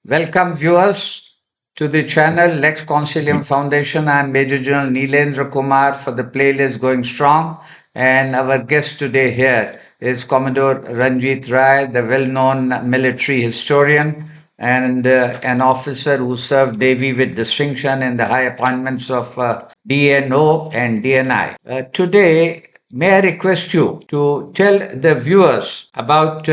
Welcome, viewers, to the channel Lex Consilium Foundation. I'm Major General Neelendra Kumar for the playlist Going Strong. And our guest today here is Commodore Ranjit Rai, the well known military historian and an officer who served Navy with distinction in the high appointments of DNO and DNI. Today, may I request you to tell the viewers about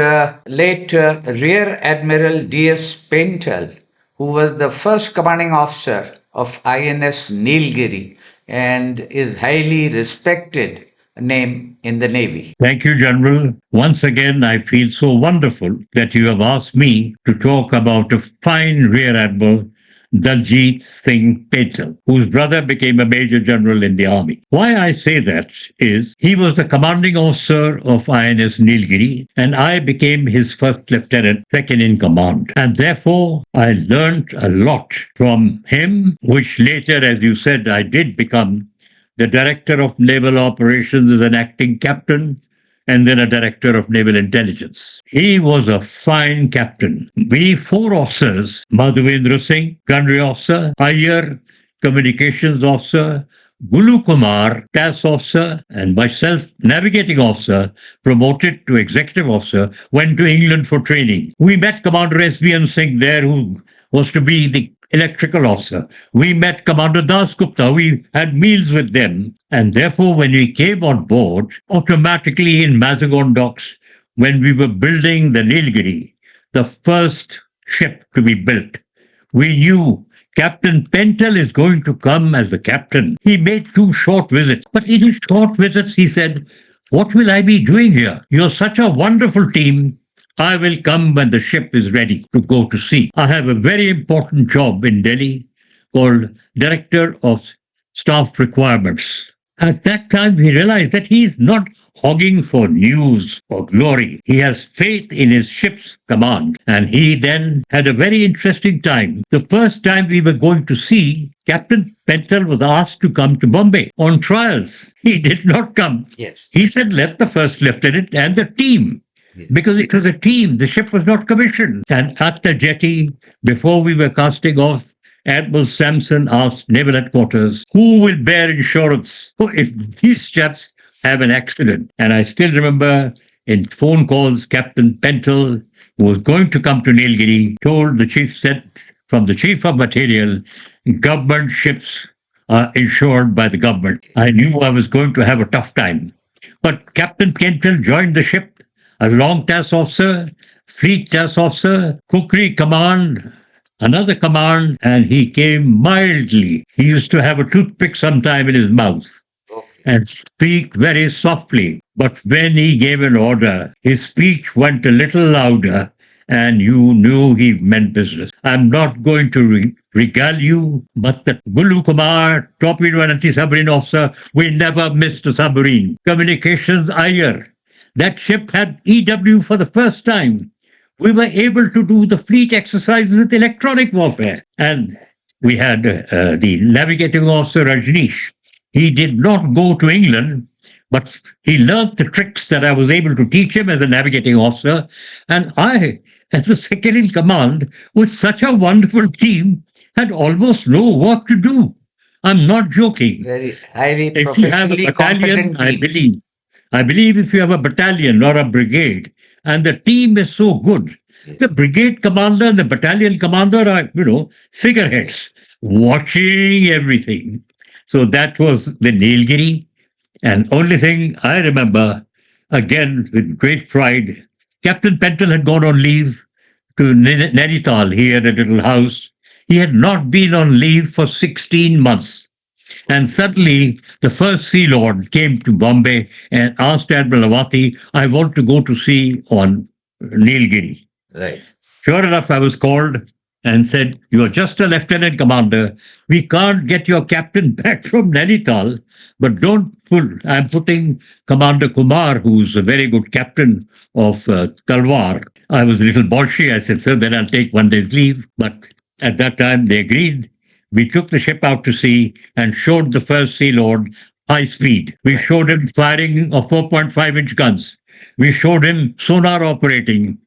late Rear Admiral D.S. Paintal, who was the first commanding officer of INS Nilgiri and is highly respected name in the Navy. Thank you, General. Once again, I feel so wonderful that you have asked me to talk about a fine Rear Admiral, Daljit Singh Paintal, whose brother became a Major General in the Army. Why I say that is he was the commanding officer of INS Nilgiri, and I became his first lieutenant, second in command. And therefore, I learned a lot from him, which later, as you said, I did become the director of naval operations as an acting captain, and then a director of naval intelligence. He was a fine captain. We four officers, Madhuvendra Singh, gunnery officer, Iyer, communications officer, Gulu Kumar, TAS officer, and myself, navigating officer, promoted to executive officer, went to England for training. We met Commander S.B.M. Singh there, who was to be the electrical officer. We met Commander Das Gupta. We had meals with them. And therefore, when we came on board, automatically in Mazagon docks, when we were building the Nilgiri, the first ship to be built, we knew Captain Paintal is going to come as the captain. He made 2 short visits. But in his short visits, he said, "What will I be doing here? You're such a wonderful team. I will come when the ship is ready to go to sea. I have a very important job in Delhi called Director of Staff Requirements." At that time, we realized that he's not hogging for news or glory. He has faith in his ship's command. And he then had a very interesting time. The first time we were going to sea, Captain Paintal was asked to come to Bombay on trials. He did not come. Yes. He said, "Let the first lieutenant and the team," because it was a team. The ship was not commissioned. And at the jetty, before we were casting off, Admiral Sampson asked Naval Headquarters, "Who will bear insurance if these chaps have an accident?" And I still remember in phone calls, Captain Paintal, who was going to come to Nilgiri, told the chief, said from the chief of material, "Government ships are insured by the government." I knew I was going to have a tough time. But Captain Paintal joined the ship, a long TAS officer, fleet TAS officer, cookery command, another command, and he came mildly. He used to have a toothpick sometime in his mouth and speak very softly. But when he gave an order, his speech went a little louder, and you knew he meant business. I'm not going to regale you, but the Gulu Kumar, torpedo and anti-submarine officer, we never missed a submarine. Communications Iyer. That ship had EW for the first time. We were able to do the fleet exercises with electronic warfare. And we had the navigating officer, Rajneesh. He did not go to England, but he learned the tricks that I was able to teach him as a navigating officer. And I, as the second in command, with such a wonderful team, had almost no work to do. I'm not joking. Very highly If you have a professionally battalion, competent team. I believe if you have a battalion or a brigade and the team is so good, the brigade commander and the battalion commander are, figureheads watching everything. So that was the Nilgiri. And only thing I remember, again with great pride, Captain Paintal had gone on leave to Nainital. He had a little house. He had not been on leave for 16 months. And suddenly, the first Sea Lord came to Bombay and asked Admiral Awati, "I want to go to sea on Nilgiri." Right. Sure enough, I was called and said, "You are just a lieutenant commander. We can't get your captain back from Nainital, but don't pull." I'm putting Commander Kumar, who's a very good captain of Talwar. I was a little bolshy. I said, "Sir, then I'll take 1 day's leave." But at that time, they agreed. We took the ship out to sea and showed the first Sea Lord high speed. We showed him firing of 4.5-inch guns. We showed him sonar operating.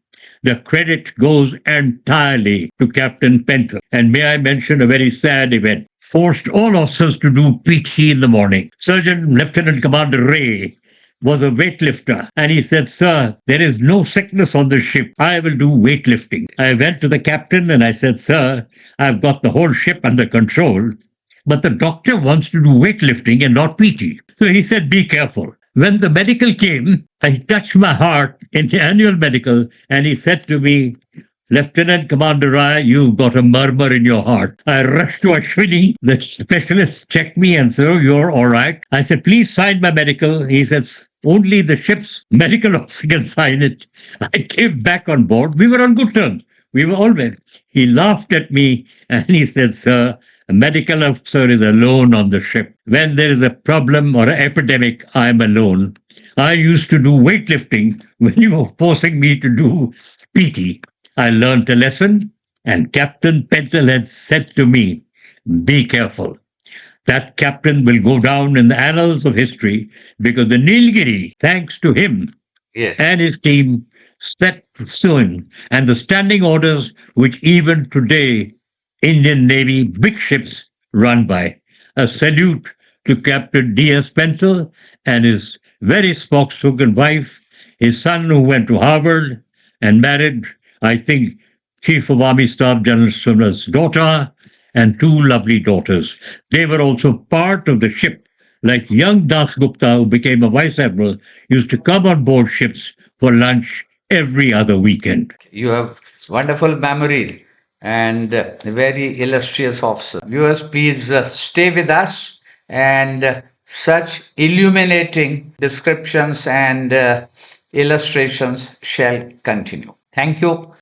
the credit goes entirely to Captain Paintal. And may I mention a very sad event? Forced all officers to do PT in the morning. Surgeon Lieutenant Commander Rai was a weightlifter, and he said, "Sir, there is no sickness on the ship. I will do weightlifting." I went to the captain and I said, "Sir, I've got the whole ship under control, but the doctor wants to do weightlifting and not PT." So he said, "Be careful." When the medical came, I touched my heart in the annual medical, and he said to me, "Lieutenant Commander Rai, you've got a murmur in your heart." I rushed to Ashwini. The specialist checked me and said, "Oh, you're all right." I said, "Please sign my medical." He says, "Only the ship's medical officer can sign it." I came back on board. We were on good terms. We were always. He laughed at me and he said, "Sir, a medical officer is alone on the ship. When there is a problem or an epidemic, I'm alone. I used to do weightlifting when you were forcing me to do PT. I learned a lesson, and Captain Paintal had said to me, 'Be careful.' That captain will go down in the annals of history because the Nilgiri, thanks to him Yes. and his team, set soon, and the standing orders which even today Indian Navy big ships run by. A salute to Captain D.S. Paintal and his very spoken wife, his son who went to Harvard and married, I think, Chief of Army Staff General Sumner's daughter, and two lovely daughters. They were also part of the ship, like young Das Gupta, who became a vice admiral, used to come on board ships for lunch every other weekend. You have wonderful memories and very illustrious officer. Viewers, please stay with us, and such illuminating descriptions and illustrations shall continue. Thank you.